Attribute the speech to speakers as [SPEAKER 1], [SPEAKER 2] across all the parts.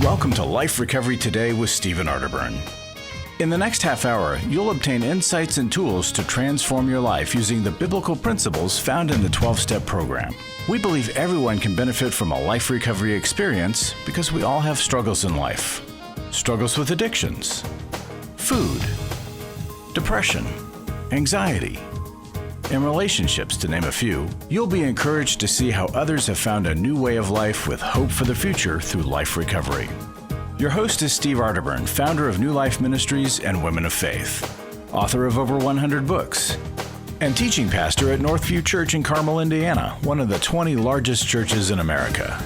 [SPEAKER 1] Welcome to Life Recovery Today with Stephen Arterburn. In the next half hour, you'll obtain insights and tools to transform your life using the biblical principles found in the 12-step program. We believe everyone can benefit from a life recovery experience because we all have struggles in life. Struggles with addictions, food, depression, anxiety, and relationships, to name a few. You'll be encouraged to see how others have found a new way of life with hope for the future through life recovery. Your host is Steve Arterburn, founder of New Life Ministries and Women of Faith, author of over 100 books, and teaching pastor at Northview Church in Carmel, Indiana, one of the 20 largest churches in America.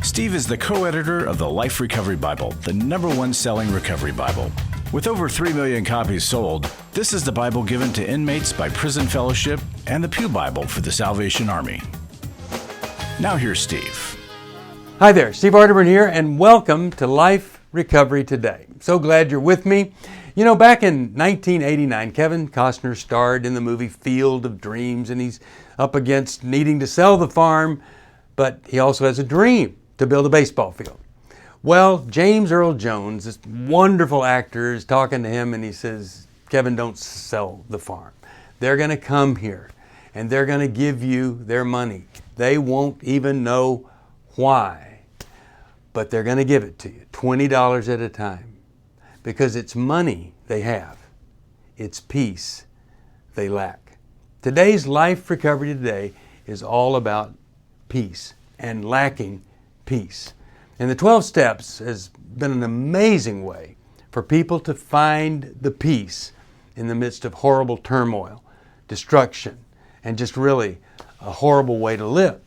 [SPEAKER 1] Steve is the co-editor of the Life Recovery Bible, the #1 selling recovery Bible. With over 3 million copies sold, this is the Bible given to inmates by Prison Fellowship and the Pew Bible for the Salvation Army. Now here's Steve.
[SPEAKER 2] Hi there, Steve Arterburn here, and welcome to Life Recovery Today. So glad you're with me. You know, back in 1989, Kevin Costner starred in the movie Field of Dreams, and he's up against needing to sell the farm, but he also has a dream to build a baseball field. Well, James Earl Jones, this wonderful actor, is talking to him and he says, Kevin, don't sell the farm. They're going to come here and they're going to give you their money. They won't even know why, but they're going to give it to you, $20 at a time, because it's money they have. It's peace they lack. Today's Life Recovery Today is all about peace and lacking peace. And the 12 Steps has been an amazing way for people to find the peace in the midst of horrible turmoil, destruction, and just really a horrible way to live.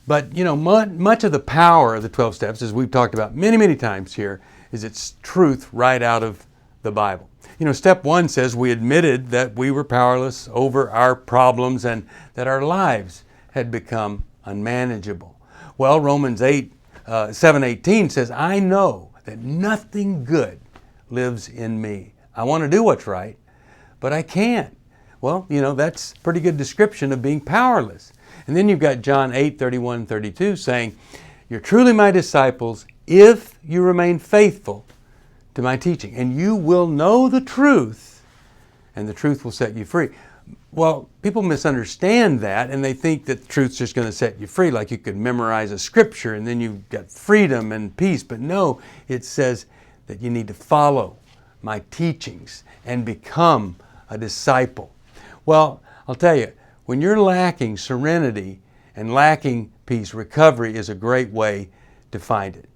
[SPEAKER 2] But, you know, much of the power of the 12 Steps, as we've talked about many, many times here, is its truth right out of the Bible. You know, step 1 says we admitted that we were powerless over our problems and that our lives had become unmanageable. Well, Romans 7:18 says, I know that nothing good lives in me. I want to do what's right, but I can't. Well, you know, that's a pretty good description of being powerless. And then you've got John 8:31-32 saying, you're truly my disciples if you remain faithful to my teaching, and you will know the truth, and the truth will set you free. Well, people misunderstand that, and they think that the truth's just going to set you free, like you could memorize a scripture and then you've got freedom and peace. But no, it says that you need to follow my teachings and become a disciple. Well, I'll tell you, when you're lacking serenity and lacking peace, recovery is a great way to find it.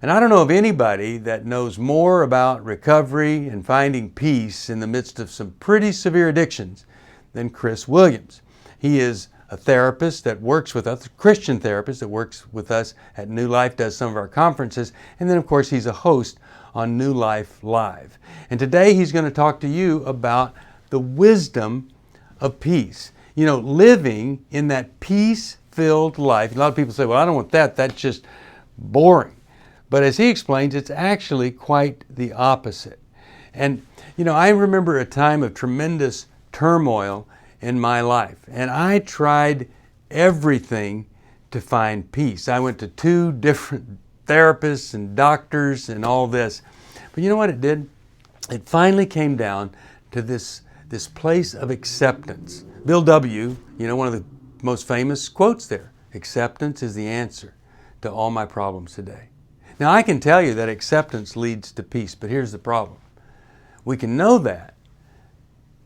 [SPEAKER 2] And I don't know of anybody that knows more about recovery and finding peace in the midst of some pretty severe addictions than Chris Williams. He is a therapist that works with us, a Christian therapist that works with us at New Life, does some of our conferences, and then of course he's a host on New Life Live. And today he's going to talk to you about the wisdom of peace. You know, living in that peace-filled life. A lot of people say, well, I don't want that, that's just boring. But as he explains, it's actually quite the opposite. And, you know, I remember a time of tremendous turmoil in my life, and I tried everything to find peace. I went to 2 different therapists and doctors and all this, but you know what it did? It finally came down to this place of acceptance. Bill W., you know, one of the most famous quotes there, acceptance is the answer to all my problems today. Now I can tell you that acceptance leads to peace, but here's the problem. We can know that,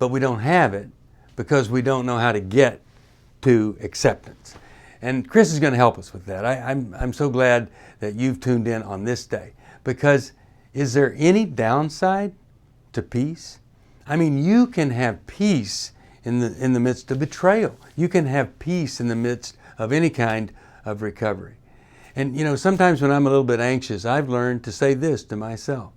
[SPEAKER 2] but we don't have it because we don't know how to get to acceptance. And Chris is going to help us with that. I'm so glad that you've tuned in on this day, because is there any downside to peace? I mean, you can have peace in the midst of betrayal. You can have peace in the midst of any kind of recovery. And you know, sometimes when I'm a little bit anxious, I've learned to say this to myself: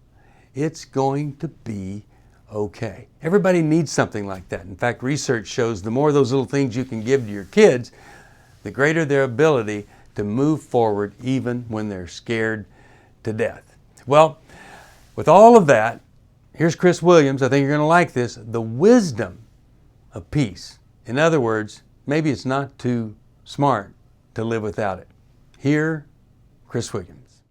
[SPEAKER 2] it's going to be okay. Everybody needs something like that. In fact, research shows the more of those little things you can give to your kids, the greater their ability to move forward even when they're scared to death. Well, with all of that, here's Chris Williams. I think you're going to like this. The wisdom of peace. In other words, maybe it's not too smart to live without it. Here, Chris Williams.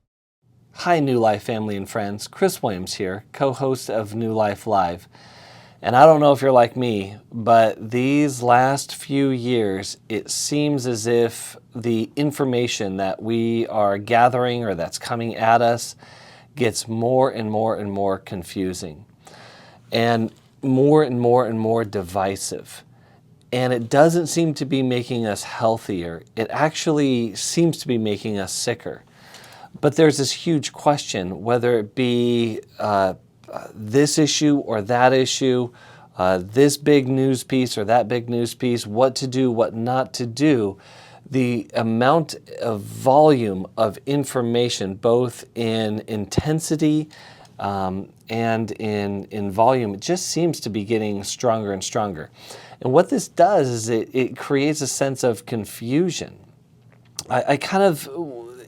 [SPEAKER 3] Hi, New Life family and friends. Chris Williams here, co-host of New Life Live. And I don't know if you're like me, but these last few years, it seems as if the information that we are gathering or that's coming at us gets more and more and more confusing and more divisive. And it doesn't seem to be making us healthier. It actually seems to be making us sicker. But there's this huge question, whether it be this issue or that issue, this big news piece or that big news piece, what to do, what not to do. The amount of volume of information, both in intensity and in volume, it just seems to be getting stronger and stronger. And what this does is it creates a sense of confusion. I kind of,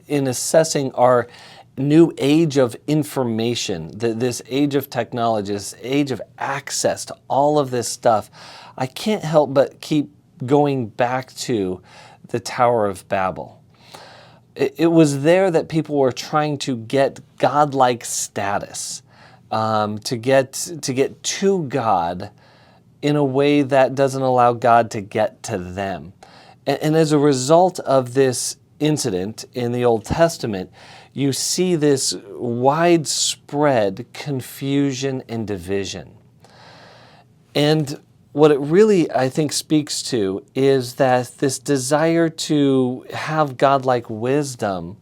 [SPEAKER 3] in assessing our new age of information, this age of technology, this age of access to all of this stuff, I can't help but keep going back to the Tower of Babel. It was there that people were trying to get godlike status, to get to God in a way that doesn't allow God to get to them. And as a result of this incident in the Old Testament, you see this widespread confusion and division. And what it really, I think, speaks to is that this desire to have godlike wisdom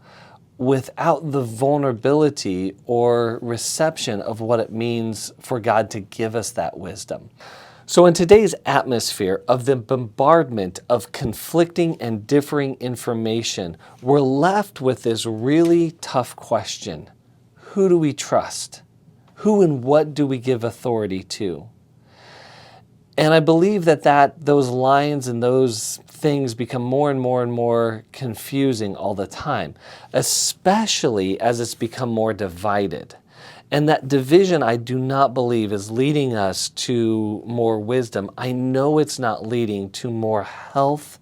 [SPEAKER 3] without the vulnerability or reception of what it means for God to give us that wisdom. So in today's atmosphere of the bombardment of conflicting and differing information, we're left with this really tough question. Who do we trust? Who and what do we give authority to? And I believe that those lines and those things become more and more confusing all the time, especially as it's become more divided. And that division, I do not believe, is leading us to more wisdom. I know it's not leading to more health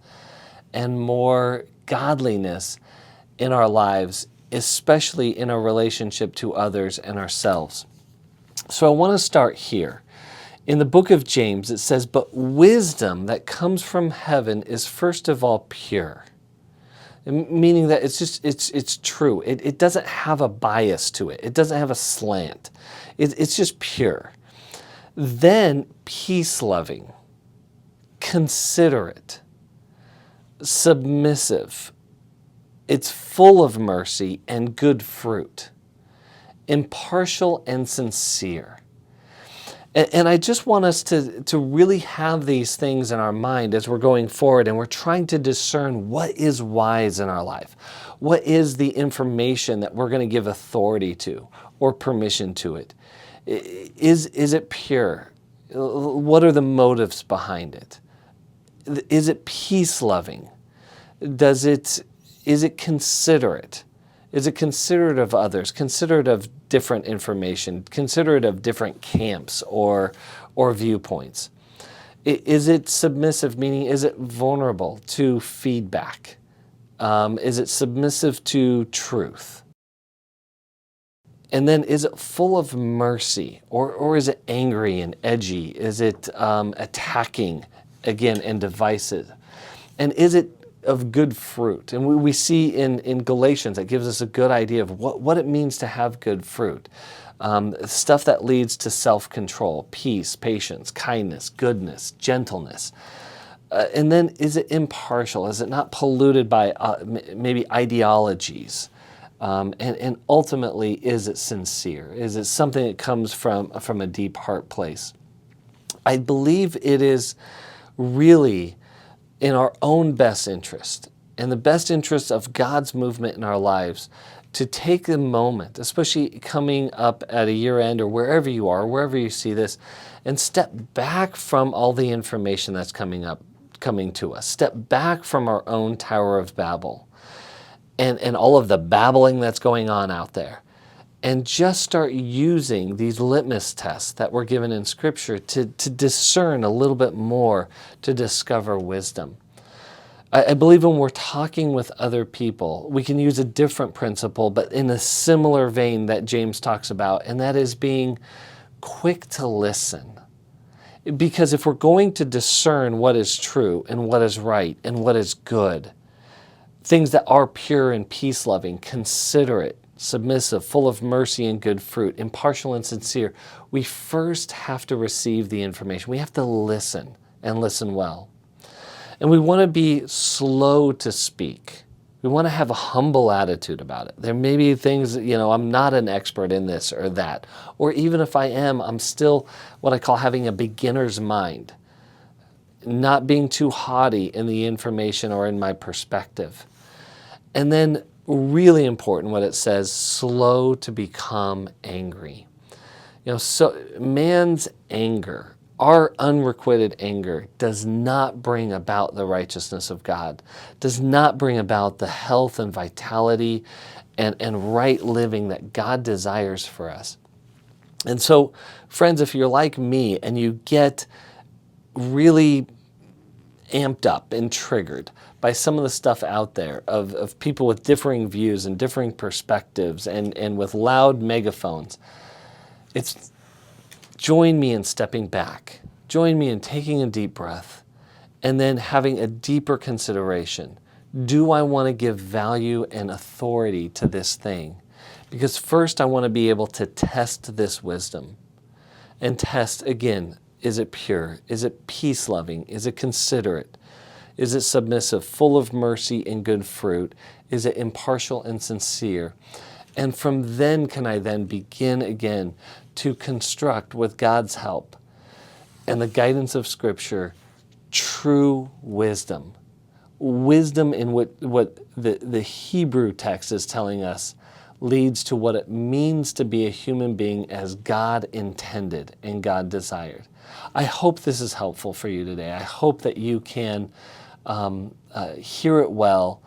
[SPEAKER 3] and more godliness in our lives, especially in our relationship to others and ourselves. So I want to start here. In the book of James, it says, "But wisdom that comes from heaven is first of all pure." Meaning that it's true. It doesn't have a bias to it. It doesn't have a slant. It's just pure. Then peace-loving, considerate, submissive. It's full of mercy and good fruit, impartial and sincere. And I just want us to really have these things in our mind as we're going forward and we're trying to discern what is wise in our life. What is the information that we're going to give authority to or permission to it? Is it pure? What are the motives behind it? Is it peace-loving? Is it considerate? Is it considerate of others, considerate of different information, considerate of different camps or viewpoints? Is it submissive, meaning is it vulnerable to feedback? Is it submissive to truth? And then is it full of mercy, or is it angry and edgy? Is it attacking, again, and divisive? And is it of good fruit? And we see in Galatians, that gives us a good idea of what it means to have good fruit. Stuff that leads to self-control, peace, patience, kindness, goodness, gentleness. And then is it impartial? Is it not polluted by maybe ideologies? And ultimately, is it sincere? Is it something that comes from a deep heart place? I believe it is really in our own best interest and the best interest of God's movement in our lives to take a moment, especially coming up at a year end or wherever you are, wherever you see this, and step back from all the information that's coming to us. Step back from our own Tower of Babel and all of the babbling that's going on out there. And just start using these litmus tests that were given in Scripture to discern a little bit more, to discover wisdom. I believe when we're talking with other people, we can use a different principle, but in a similar vein that James talks about, and that is being quick to listen. Because if we're going to discern what is true and what is right and what is good, things that are pure and peace-loving, considerate, submissive, full of mercy and good fruit, impartial and sincere, we first have to receive the information. We have to listen and listen well. And we want to be slow to speak. We want to have a humble attitude about it. There may be things that, I'm not an expert in this or that. Or even if I am, I'm still what I call having a beginner's mind. Not being too haughty in the information or in my perspective. And then really important what it says, slow to become angry. So man's anger, our unrequited anger, does not bring about the righteousness of God, does not bring about the health and vitality and right living that God desires for us. And so, friends, if you're like me and you get really amped up and triggered by some of the stuff out there of people with differing views and differing perspectives and with loud megaphones, join me in stepping back. Join me in taking a deep breath and then having a deeper consideration. Do I want to give value and authority to this thing? Because first I want to be able to test this wisdom and test again, is it pure? Is it peace-loving? Is it considerate? Is it submissive, full of mercy and good fruit? Is it impartial and sincere? And from then can I then begin again to construct, with God's help and the guidance of Scripture, true wisdom. Wisdom in what the Hebrew text is telling us leads to what it means to be a human being as God intended and God desired. I hope this is helpful for you today. I hope that you can hear it well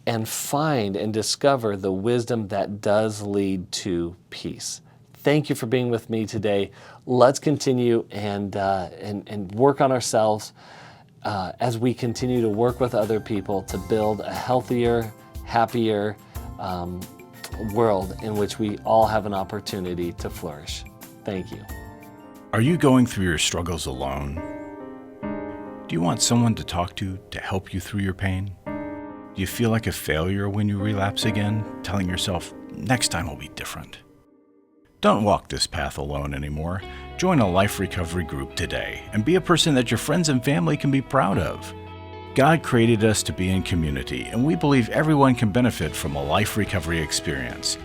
[SPEAKER 3] and find and discover the wisdom that does lead to peace. Thank you for being with me today. Let's continue and work on ourselves as we continue to work with other people to build a healthier, happier world in which we all have an opportunity to flourish. Thank you.
[SPEAKER 1] Are you going through your struggles alone? Do you want someone to talk to help you through your pain? Do you feel like a failure when you relapse again, telling yourself, next time will be different? Don't walk this path alone anymore. Join a life recovery group today and be a person that your friends and family can be proud of. God created us to be in community, and we believe everyone can benefit from a life recovery experience.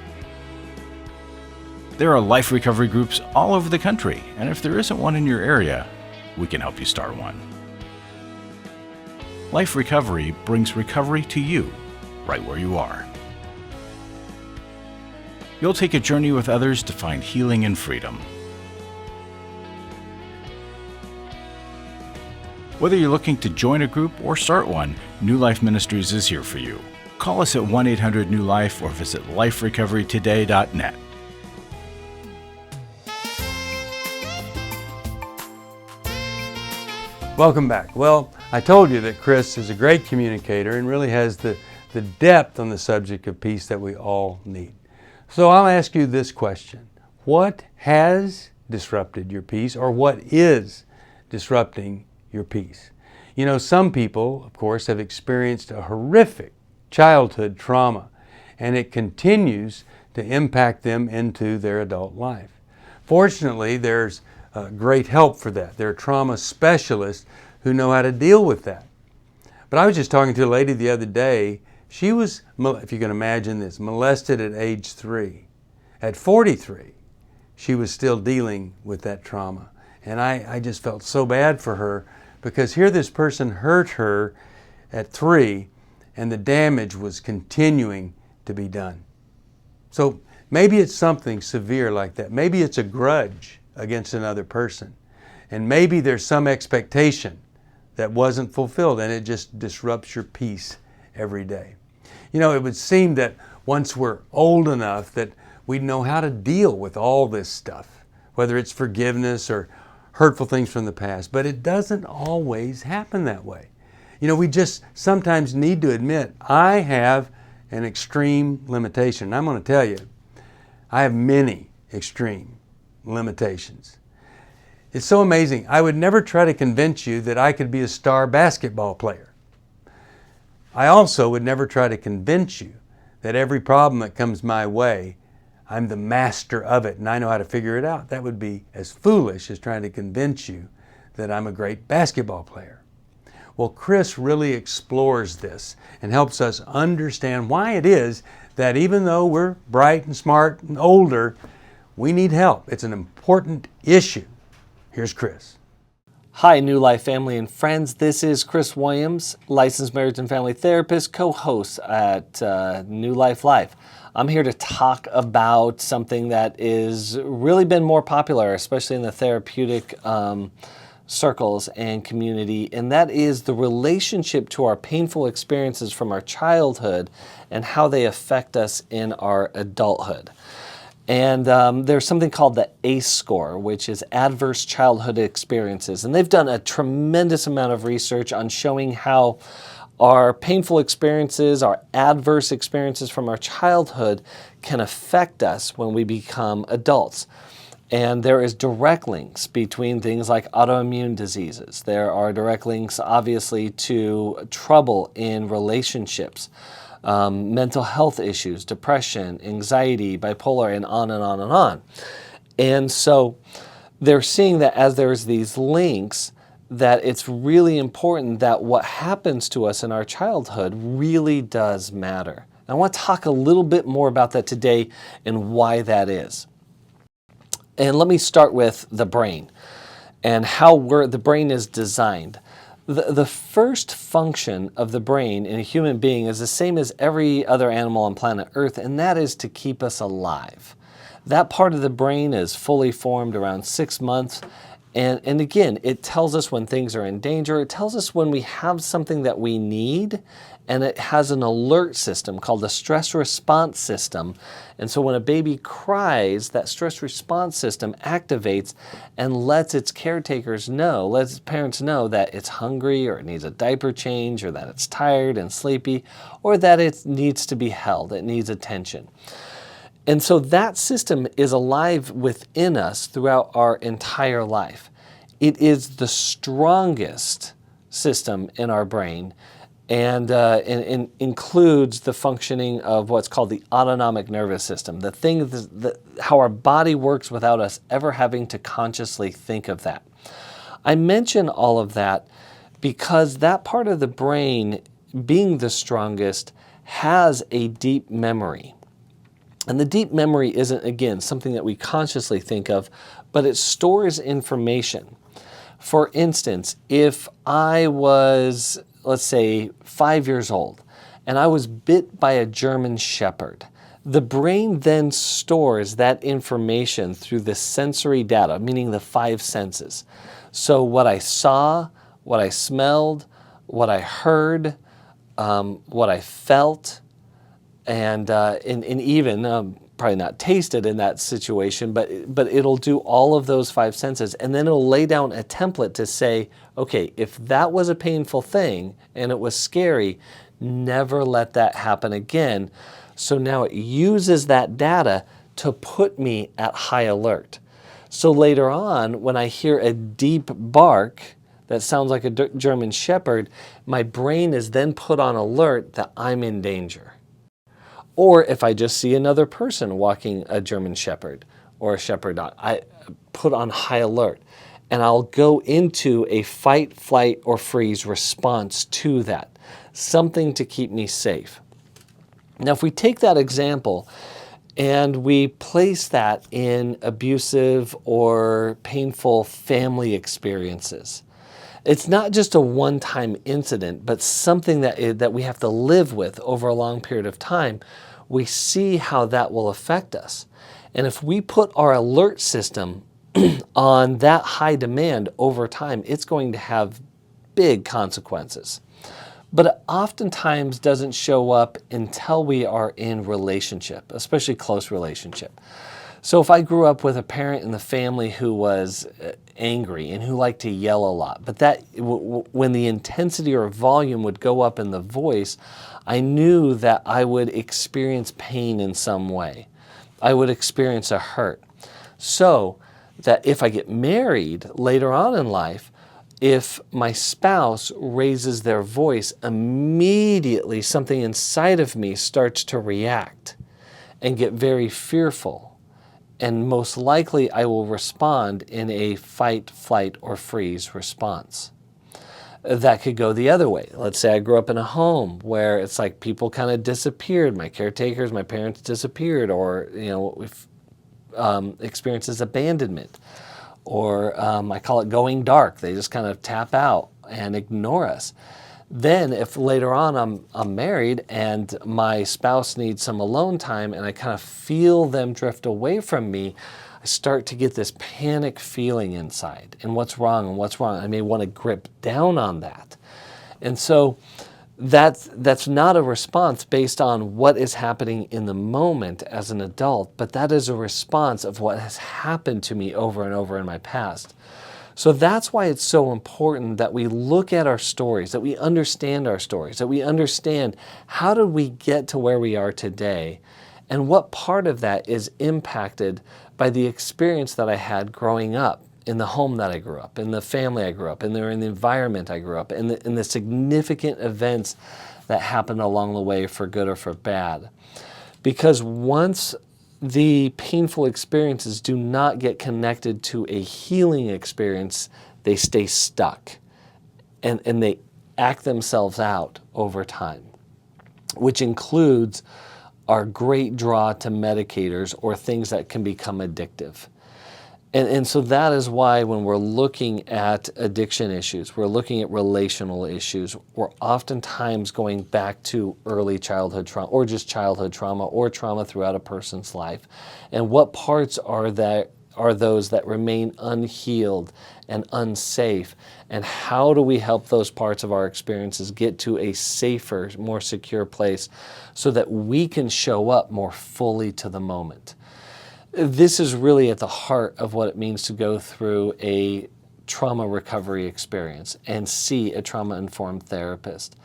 [SPEAKER 1] There are life recovery groups all over the country, and if there isn't one in your area, we can help you start one. Life Recovery brings recovery to you, right where you are. You'll take a journey with others to find healing and freedom. Whether you're looking to join a group or start one, New Life Ministries is here for you. Call us at 1-800-NEW-LIFE or visit liferecoverytoday.net.
[SPEAKER 2] Welcome back. Well, I told you that Chris is a great communicator and really has the depth on the subject of peace that we all need. So I'll ask you this question. What has disrupted your peace, or what is disrupting your peace? Some people, of course, have experienced a horrific childhood trauma, and it continues to impact them into their adult life. Fortunately, there's great help for that. There are trauma specialists who know how to deal with that. But I was just talking to a lady the other day. She was, if you can imagine this, molested at age 3. At 43, she was still dealing with that trauma. And I just felt so bad for her, because here this person hurt her at 3, and the damage was continuing to be done. So maybe it's something severe like that. Maybe it's a grudge against another person. And maybe there's some expectation that wasn't fulfilled, and it just disrupts your peace every day. It would seem that once we're old enough that we'd know how to deal with all this stuff, whether it's forgiveness or hurtful things from the past, but it doesn't always happen that way. We just sometimes need to admit, I have an extreme limitation. I'm going to tell you, I have many extreme limitations. It's so amazing. I would never try to convince you that I could be a star basketball player. I also would never try to convince you that every problem that comes my way, I'm the master of it and I know how to figure it out. That would be as foolish as trying to convince you that I'm a great basketball player. Well, Chris really explores this and helps us understand why it is that even though we're bright and smart and older, we need help. It's an important issue. Here's Chris.
[SPEAKER 3] Hi, New Life family and friends. This is Chris Williams, licensed marriage and family therapist, co-host at New Life Live. I'm here to talk about something that is really been more popular, especially in the therapeutic circles and community, and that is the relationship to our painful experiences from our childhood and how they affect us in our adulthood. And there's something called the ACE score, which is Adverse Childhood Experiences. And they've done a tremendous amount of research on showing how our painful experiences, our adverse experiences from our childhood can affect us when we become adults. And there is direct links between things like autoimmune diseases. There are direct links, obviously, to trouble in relationships. Mental health issues, depression, anxiety, bipolar, and on and on and on. And so they're seeing that as there's these links, that it's really important that what happens to us in our childhood really does matter. And I want to talk a little bit more about that today and why that is. And let me start with the brain and how the brain is designed. The first function of the brain in a human being is the same as every other animal on planet Earth, and that is to keep us alive. That part of the brain is fully formed around 6 months, and again, it tells us when things are in danger. It tells us when we have something that we need, and it has an alert system called the stress response system. And so when a baby cries, that stress response system activates and lets its caretakers know, lets its parents know that it's hungry or it needs a diaper change or that it's tired and sleepy or that it needs to be held, it needs attention. And so that system is alive within us throughout our entire life. It is the strongest system in our brain and includes the functioning of what's called the autonomic nervous system, the thing that how our body works without us ever having to consciously think of that. I mention all of that because that part of the brain, being the strongest, has a deep memory. And the deep memory isn't, again, something that we consciously think of, but it stores information. For instance, if I was, let's say, 5 years old, and I was bit by a German Shepherd, the brain then stores that information through the sensory data, meaning the 5 senses. So what I saw, what I smelled, what I heard, what I felt, and even probably not tasted in that situation, but it'll do all of those 5 senses, and then it'll lay down a template to say, okay, if that was a painful thing and it was scary, never let that happen again. So now it uses that data to put me at high alert. So later on, when I hear a deep bark that sounds like a German Shepherd, my brain is then put on alert that I'm in danger. Or if I just see another person walking a German Shepherd or a Shepherd dog, I put on high alert. And I'll go into a fight, flight, or freeze response to that. Something to keep me safe. Now, if we take that example and we place that in abusive or painful family experiences, it's not just a one-time incident, but something that we have to live with over a long period of time. We see how that will affect us. And if we put our alert system on that high demand over time, it's going to have big consequences. But it oftentimes doesn't show up until we are in relationship, especially close relationship. So if I grew up with a parent in the family who was angry and who liked to yell a lot, but that when the intensity or volume would go up in the voice, I knew that I would experience pain in some way. I would experience a hurt. So that if I get married later on in life, if my spouse raises their voice, immediately something inside of me starts to react and get very fearful. And most likely I will respond in a fight, flight, or freeze response. That could go the other way. Let's say I grew up in a home where it's like people kind of disappeared. My caretakers, my parents disappeared, or what we've experienced is abandonment. Or I call it going dark. They just kind of tap out and ignore us. Then if later on I'm married and my spouse needs some alone time and I kind of feel them drift away from me, I start to get this panic feeling inside. And what's wrong and what's wrong? I may want to grip down on that. And so that's not a response based on what is happening in the moment as an adult, but that is a response of what has happened to me over and over in my past. So that's why it's so important that we look at our stories, that we understand our stories, that we understand how did we get to where we are today, and what part of that is impacted by the experience that I had growing up, in the home that I grew up, in the family I grew up, in the environment I grew up, in the significant events that happened along the way for good or for bad. Because once the painful experiences do not get connected to a healing experience, they stay stuck and they act themselves out over time, which includes our great draw to medicators or things that can become addictive. And so that is why when we're looking at addiction issues, we're looking at relational issues, we're oftentimes going back to early childhood trauma or just childhood trauma or trauma throughout a person's life. And what parts are those that remain unhealed and unsafe? And how do we help those parts of our experiences get to a safer, more secure place so that we can show up more fully to the moment? This is really at the heart of what it means to go through a trauma recovery experience and see a trauma-informed therapist.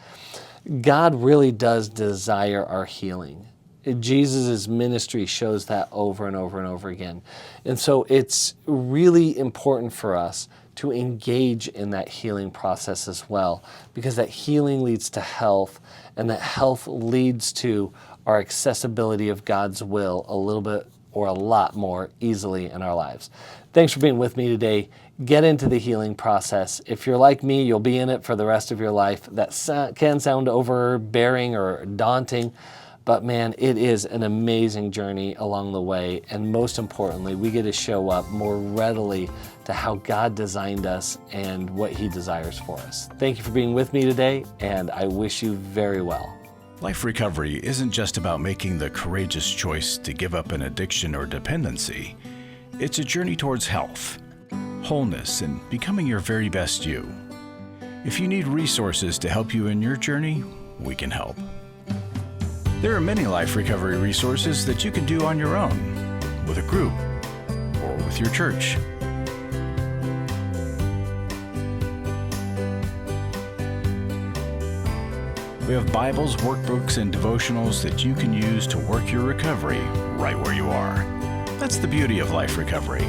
[SPEAKER 3] God really does desire our healing. Jesus' ministry shows that over and over and over again. And so it's really important for us to engage in that healing process as well, because that healing leads to health, and that health leads to our accessibility of God's will a little bit or a lot more easily in our lives. Thanks for being with me today. Get into the healing process. If you're like me, you'll be in it for the rest of your life. That can sound overbearing or daunting, but man, it is an amazing journey along the way. And most importantly, we get to show up more readily to how God designed us and what He desires for us. Thank you for being with me today, and I wish you very well.
[SPEAKER 1] Life recovery isn't just about making the courageous choice to give up an addiction or dependency. It's a journey towards health, wholeness, and becoming your very best you. If you need resources to help you in your journey, we can help. There are many life recovery resources that you can do on your own, with a group, or with your church. We have Bibles, workbooks, and devotionals that you can use to work your recovery right where you are. That's the beauty of life recovery.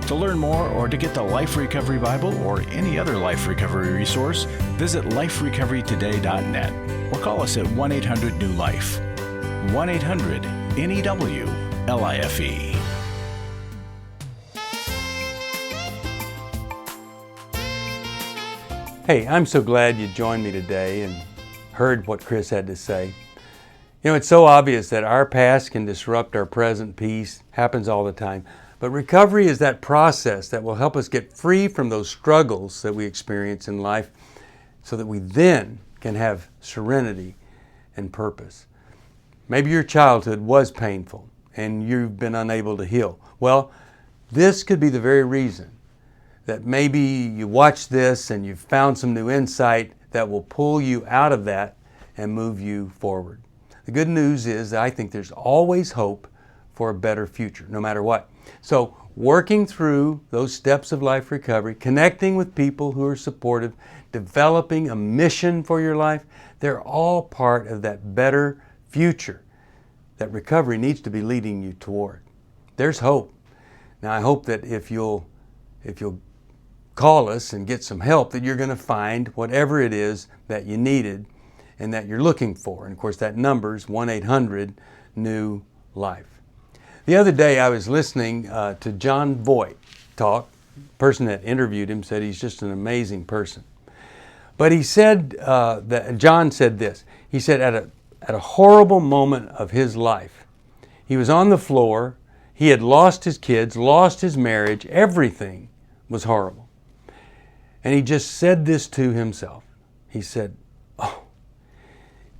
[SPEAKER 1] To learn more or to get the Life Recovery Bible or any other life recovery resource, visit liferecoverytoday.net or call us at 1-800-NEW-LIFE. 1-800-NEW-LIFE.
[SPEAKER 2] Hey, I'm so glad you joined me today and heard what Chris had to say. It's so obvious that our past can disrupt our present peace. Happens all the time. But recovery is that process that will help us get free from those struggles that we experience in life so that we then can have serenity and purpose. Maybe your childhood was painful and you've been unable to heal. Well, this could be the very reason that maybe you watched this and you've found some new insight that will pull you out of that and move you forward. The good news is that I think there's always hope for a better future, no matter what. So working through those steps of life recovery, connecting with people who are supportive, developing a mission for your life, they're all part of that better future that recovery needs to be leading you toward. There's hope. Now I hope that if you'll call us and get some help, that you're going to find whatever it is that you needed and that you're looking for. And of course that number's 1-800-NEW-LIFE. The other day I was listening to John Voight talk. The person that interviewed him said he's just an amazing person. But he said that John said this. He said at a horrible moment of his life, he was on the floor, he had lost his kids, lost his marriage, everything was horrible. And he just said this to himself. He said, "Oh,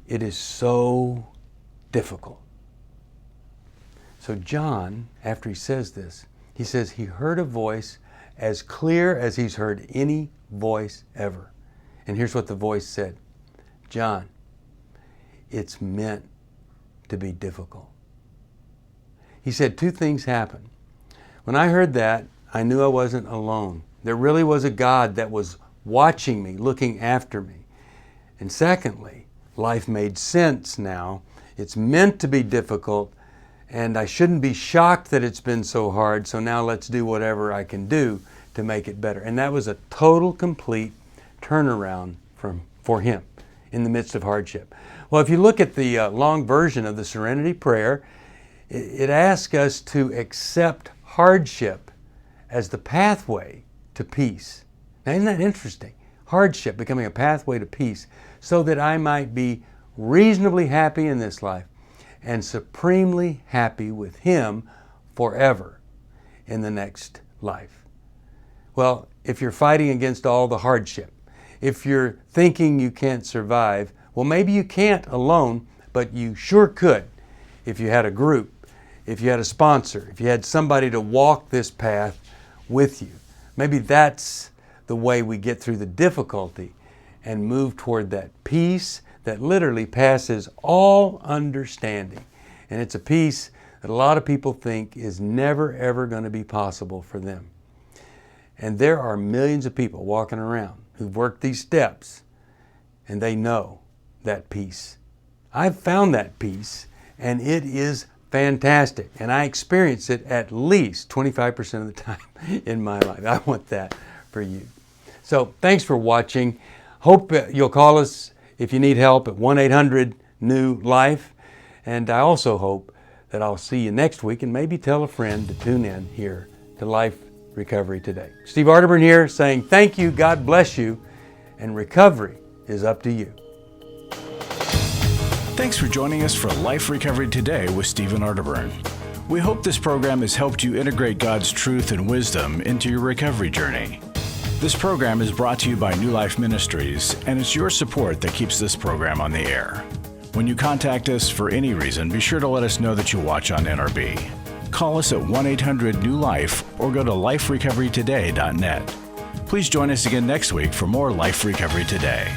[SPEAKER 2] it is so difficult." So John, after he says this, he says he heard a voice as clear as he's heard any voice ever. And here's what the voice said. "John, it's meant to be difficult." He said two things happened. When I heard that, I knew I wasn't alone. There really was a God that was watching me, looking after me. And secondly, life made sense now. It's meant to be difficult, and I shouldn't be shocked that it's been so hard, so now let's do whatever I can do to make it better. And that was a total, complete turnaround for him in the midst of hardship. Well, if you look at the long version of the Serenity Prayer, it asks us to accept hardship as the pathway to peace. Now, isn't that interesting? Hardship becoming a pathway to peace, so that I might be reasonably happy in this life and supremely happy with Him forever in the next life. Well, if you're fighting against all the hardship, if you're thinking you can't survive, well, maybe you can't alone, but you sure could if you had a group, if you had a sponsor, if you had somebody to walk this path with you. Maybe that's the way we get through the difficulty and move toward that peace that literally passes all understanding. And it's a peace that a lot of people think is never, ever going to be possible for them. And there are millions of people walking around who've worked these steps, and they know that peace. I've found that peace, and it is fantastic. And I experience it at least 25% of the time in my life. I want that for you. So thanks for watching. Hope you'll call us if you need help at 1-800-NEW-LIFE. And I also hope that I'll see you next week, and maybe tell a friend to tune in here to Life Recovery Today. Steve Arterburn here saying thank you, God bless you, and recovery is up to you.
[SPEAKER 1] Thanks for joining us for Life Recovery Today with Stephen Arterburn. We hope this program has helped you integrate God's truth and wisdom into your recovery journey. This program is brought to you by New Life Ministries, and it's your support that keeps this program on the air. When you contact us for any reason, be sure to let us know that you watch on NRB. Call us at 1-800-NEW-LIFE or go to liferecoverytoday.net. Please join us again next week for more Life Recovery Today.